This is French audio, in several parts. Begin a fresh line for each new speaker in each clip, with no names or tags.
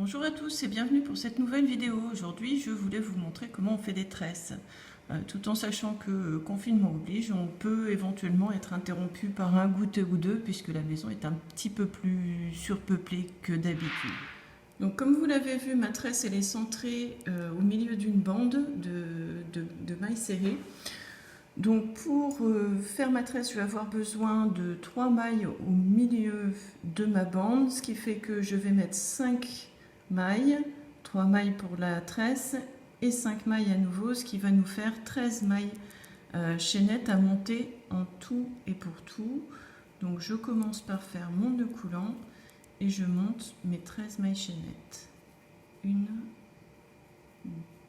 Bonjour à tous et bienvenue pour cette nouvelle vidéo. Aujourd'hui, je voulais vous montrer comment on fait des tresses. Tout en sachant que confinement oblige, on peut éventuellement être interrompu par un goûter ou deux puisque la maison est un petit peu plus surpeuplée que d'habitude. Donc comme vous l'avez vu, ma tresse elle est centrée au milieu d'une bande de mailles serrées. Donc pour faire ma tresse, je vais avoir besoin de 3 mailles au milieu de ma bande, ce qui fait que je vais mettre 5 mailles, 3 mailles pour la tresse et 5 mailles à nouveau, ce qui va nous faire 13 mailles chaînettes à monter en tout et pour tout. Donc je commence par faire mon nœud coulant et je monte mes 13 mailles chaînettes. 1,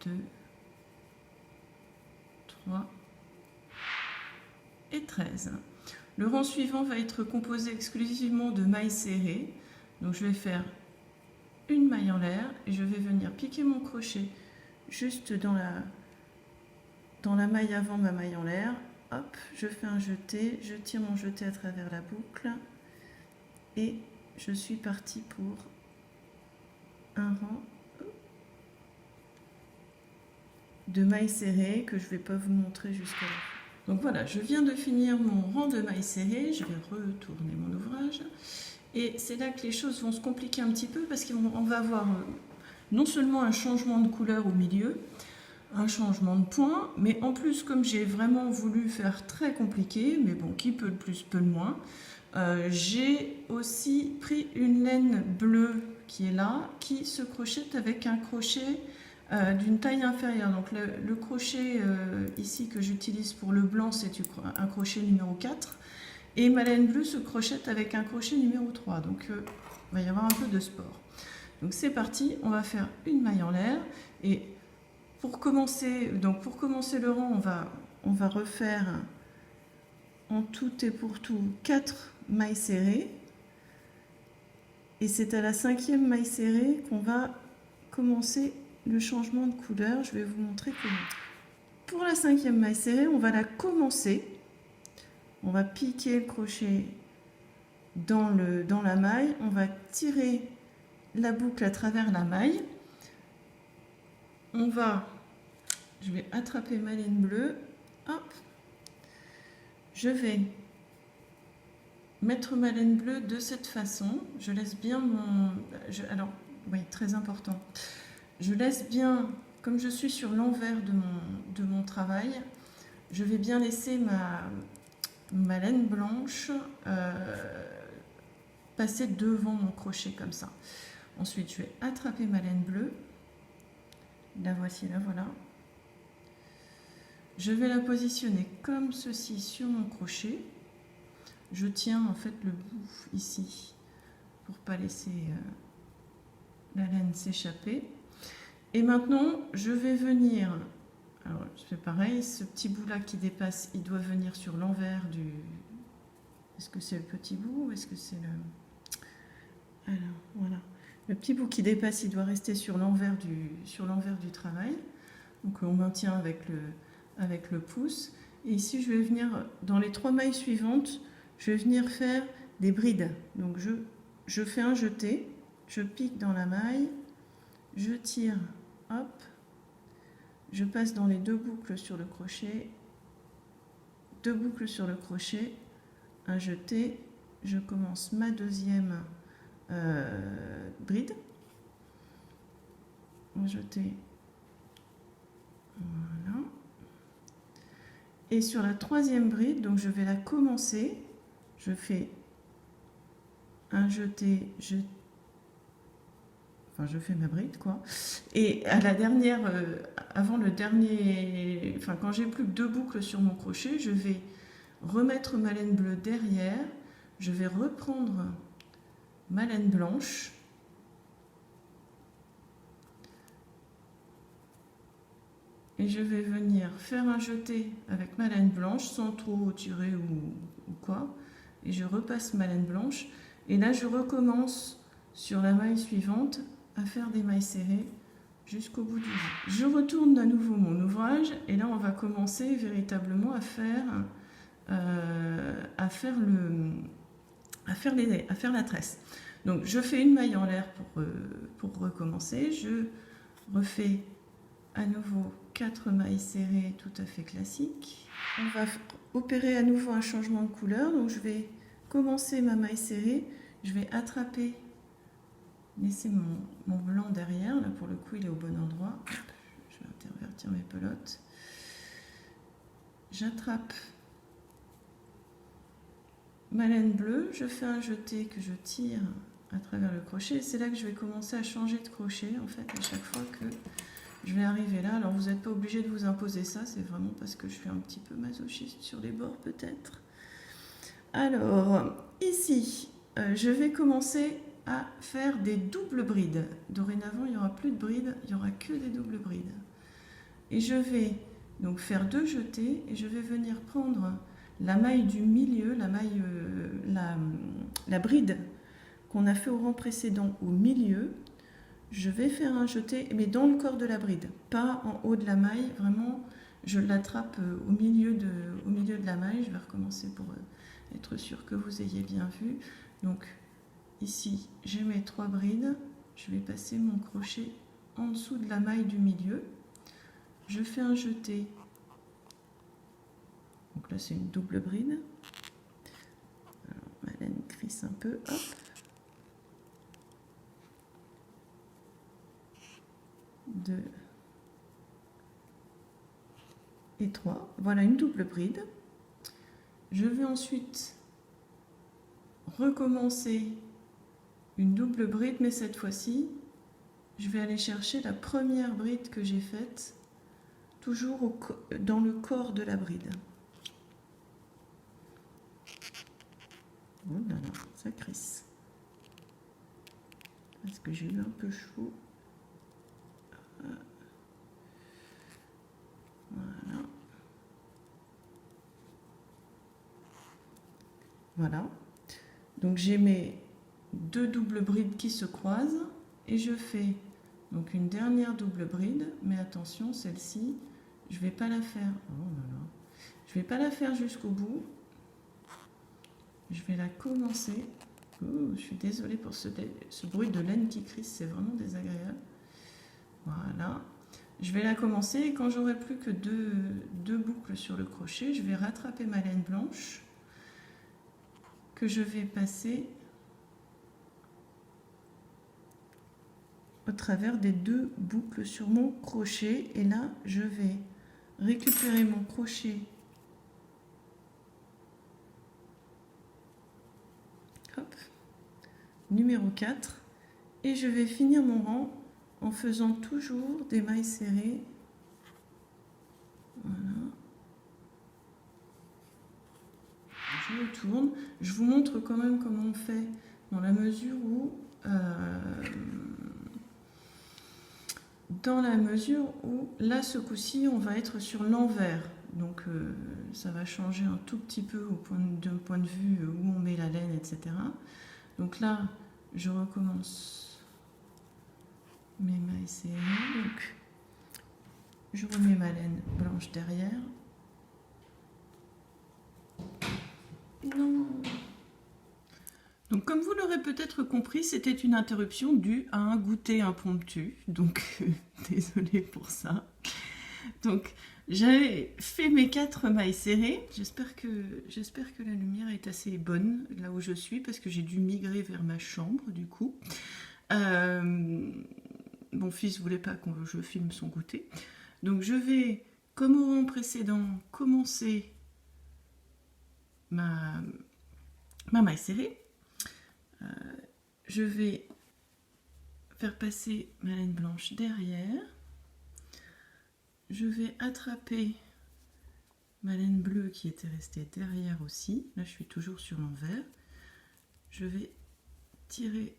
2, 3 et 13. Le rang suivant va être composé exclusivement de mailles serrées. Donc je vais faire une maille en l'air et je vais venir piquer mon crochet juste dans la maille avant ma maille en l'air. Hop, je fais un jeté, je tire mon jeté à travers la boucle et je suis partie pour un rang de mailles serrées que je ne vais pas vous montrer jusqu'à la fin. Donc voilà, je viens de finir mon rang de mailles serrées, je vais retourner mon ouvrage. Et c'est là que les choses vont se compliquer un petit peu parce qu'on va avoir non seulement un changement de couleur au milieu, un changement de point, mais en plus comme j'ai vraiment voulu faire très compliqué, mais bon, qui peut le plus, peut le moins, j'ai aussi pris une laine bleue qui est là, qui se crochette avec un crochet d'une taille inférieure. Donc le crochet ici que j'utilise pour le blanc, c'est un crochet numéro 4. Et ma laine bleue se crochette avec un crochet numéro 3. Donc il va y avoir un peu de sport. Donc c'est parti, on va faire une maille en l'air. Et pour commencer le rang, on va refaire en tout et pour tout 4 mailles serrées. Et c'est à la 5e maille serrée qu'on va commencer le changement de couleur. Je vais vous montrer comment. Pour la 5e maille serrée, on va la commencer. On va piquer le crochet dans la maille. On va tirer la boucle à travers la maille. Je vais attraper ma laine bleue. Hop. Je vais mettre ma laine bleue de cette façon. Je laisse bien alors, oui, très important. Je laisse bien, comme je suis sur l'envers de mon travail, je vais bien laisser ma laine blanche passer devant mon crochet comme ça. Ensuite, je vais attraper ma laine bleue. La voici, la voilà. Je vais la positionner comme ceci sur mon crochet. Je tiens en fait le bout ici pour ne pas laisser la laine s'échapper. Et maintenant, je vais venir, alors je fais pareil, ce petit bout là qui dépasse, il doit venir sur l'envers du... Est-ce que c'est le petit bout ou est-ce que c'est le... Alors, voilà. Le petit bout qui dépasse, il doit rester sur l'envers du travail. Donc on maintient avec le pouce. Et ici, je vais venir, dans les 3 mailles suivantes, je vais venir faire des brides. Donc je fais un jeté, je pique dans la maille, je tire, hop, je passe dans les 2 boucles sur le crochet, 2 boucles sur le crochet, un jeté, je commence ma 2e bride, un jeté, voilà, et sur la 3e bride, donc je vais la commencer, je fais un jeté, je fais ma bride quoi, et à la dernière, avant le dernier, quand j'ai plus que 2 boucles sur mon crochet, je vais remettre ma laine bleue derrière, je vais reprendre ma laine blanche et je vais venir faire un jeté avec ma laine blanche sans trop tirer ou quoi, et je repasse ma laine blanche et là je recommence sur la maille suivante à faire des mailles serrées jusqu'au bout du bout. Je retourne à nouveau mon ouvrage et là on va commencer véritablement à faire la tresse. Donc je fais une maille en l'air pour recommencer. Je refais à nouveau 4 mailles serrées tout à fait classiques. On va opérer à nouveau un changement de couleur. Donc je vais commencer ma maille serrée. Je vais attraper, laisser mon blanc derrière. Là pour le coup il est au bon endroit. Hop, je vais intervertir mes pelotes. J'attrape ma laine bleue. Je fais un jeté que je tire à travers le crochet. C'est là que je vais commencer à changer de crochet en fait à chaque fois que je vais arriver là. Alors vous n'êtes pas obligé de vous imposer ça, c'est vraiment parce que je suis un petit peu masochiste sur les bords peut-être. Alors ici je vais commencer à faire des doubles brides. Dorénavant il n'y aura plus de brides, il n'y aura que des doubles brides. Et je vais donc faire 2 jetés et je vais venir prendre la maille du milieu, la bride qu'on a fait au rang précédent au milieu. Je vais faire un jeté, mais dans le corps de la bride, pas en haut de la maille, vraiment je l'attrape au milieu de la maille. Je vais recommencer pour être sûr que vous ayez bien vu. Donc ici j'ai mes 3 brides, je vais passer mon crochet en dessous de la maille du milieu, je fais un jeté, donc là c'est une double bride. Alors, ma laine crisse un peu, hop. 2 et 3, voilà une double bride. Je vais ensuite recommencer une double bride, mais cette fois-ci je vais aller chercher la première bride que j'ai faite, toujours dans le corps de la bride. Oh là là, ça crisse parce que j'ai eu un peu chaud. Voilà. Voilà. Donc j'ai mes 2 doubles brides qui se croisent et je fais donc une dernière double bride, mais attention, celle-ci, je vais pas la faire. Oh là là. Je vais pas la faire jusqu'au bout. Je vais la commencer. Oh, je suis désolée pour ce bruit de laine qui crisse, c'est vraiment désagréable. Voilà. Je vais la commencer et quand j'aurai plus que deux boucles sur le crochet, je vais rattraper ma laine blanche que je vais passer au travers des 2 boucles sur mon crochet. Et là, je vais récupérer mon crochet, hop, numéro 4, et je vais finir mon rang en faisant toujours des mailles serrées. Voilà. Je retourne. Je vous montre quand même comment on fait dans la mesure où là ce coup-ci on va être sur l'envers. Donc ça va changer un tout petit peu d'un point de vue où on met la laine, etc. Donc là je recommence mes mailles serrées. Donc je remets ma laine blanche derrière. Non. Donc comme vous l'aurez peut-être compris, c'était une interruption due à un goûter impromptu. Donc désolée pour ça. Donc j'ai fait mes 4 mailles serrées. J'espère que la lumière est assez bonne là où je suis parce que j'ai dû migrer vers ma chambre du coup. Mon fils voulait pas que je filme son goûter. Donc je vais, comme au rang précédent, commencer ma maille serrée. Je vais faire passer ma laine blanche derrière. Je vais attraper ma laine bleue qui était restée derrière aussi. Là, je suis toujours sur l'envers. Je vais tirer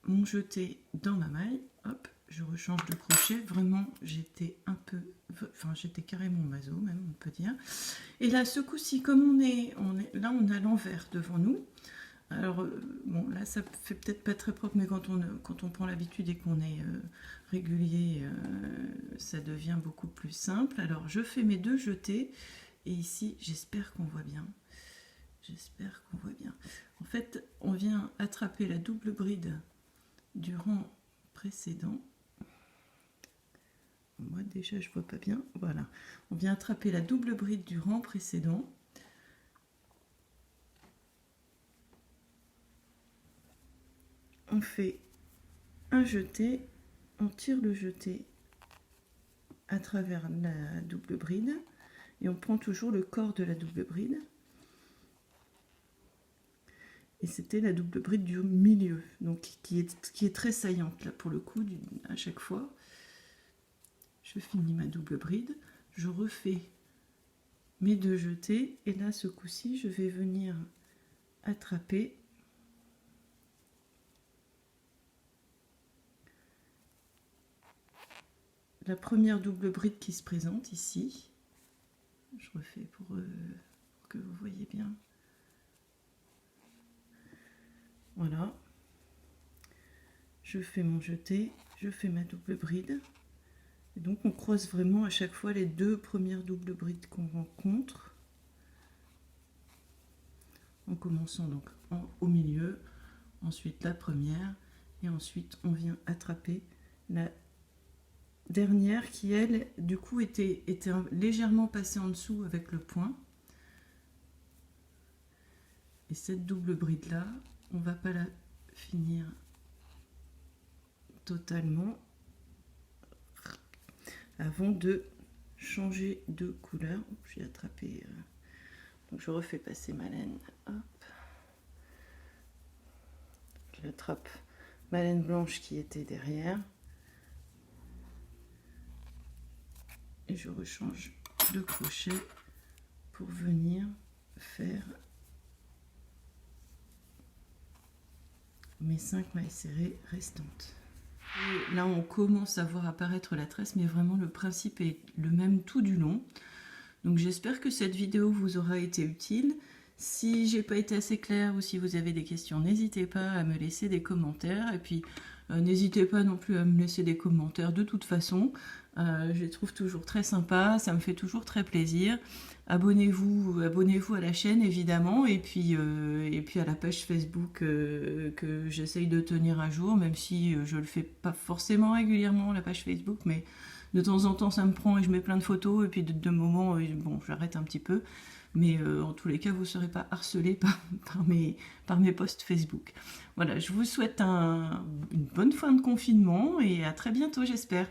mon jeté dans ma maille. Hop, je rechange de crochet. Vraiment, j'étais carrément maso même, on peut dire. Et là, ce coup-ci, comme là, on a l'envers devant nous. Alors, bon, là, ça fait peut-être pas très propre, mais quand on prend l'habitude et qu'on est régulier, ça devient beaucoup plus simple. Alors, je fais mes 2 jetés, et ici, j'espère qu'on voit bien. J'espère qu'on voit bien. En fait, on vient attraper la double bride du rang précédent. Moi déjà je vois pas bien. Voilà. On vient attraper la double bride du rang précédent. On fait un jeté, on tire le jeté à travers la double bride et on prend toujours le corps de la double bride. Et c'était la double bride du milieu, donc qui est très saillante là pour le coup à chaque fois. Je finis ma double bride, je refais mes 2 jetés et là ce coup-ci je vais venir attraper la première double bride qui se présente ici. Je refais pour que vous voyez bien. Voilà. Je fais mon jeté, je fais ma double bride. Et donc on croise vraiment à chaque fois les 2 premières doubles brides qu'on rencontre. En commençant donc au milieu, ensuite la première, et ensuite on vient attraper la dernière qui elle du coup était légèrement passée en dessous avec le point. Et cette double bride là, on va pas la finir totalement avant de changer de couleur. J'ai attrapé, donc je refais passer ma laine. Hop. J'attrape ma laine blanche qui était derrière. Et je rechange de crochet pour venir faire mes 5 mailles serrées restantes. Et là on commence à voir apparaître la tresse, mais vraiment le principe est le même tout du long. Donc j'espère que cette vidéo vous aura été utile. Si j'ai pas été assez claire ou si vous avez des questions, n'hésitez pas à me laisser des commentaires. Et puis n'hésitez pas non plus à me laisser des commentaires de toute façon. Je les trouve toujours très sympas, ça me fait toujours très plaisir. Abonnez-vous à la chaîne évidemment, et puis à la page Facebook que j'essaye de tenir à jour, même si je le fais pas forcément régulièrement, la page Facebook, mais de temps en temps ça me prend et je mets plein de photos, et puis de moments, bon, j'arrête un petit peu. Mais en tous les cas, vous ne serez pas harcelé par mes posts Facebook. Voilà, je vous souhaite une bonne fin de confinement et à très bientôt, j'espère.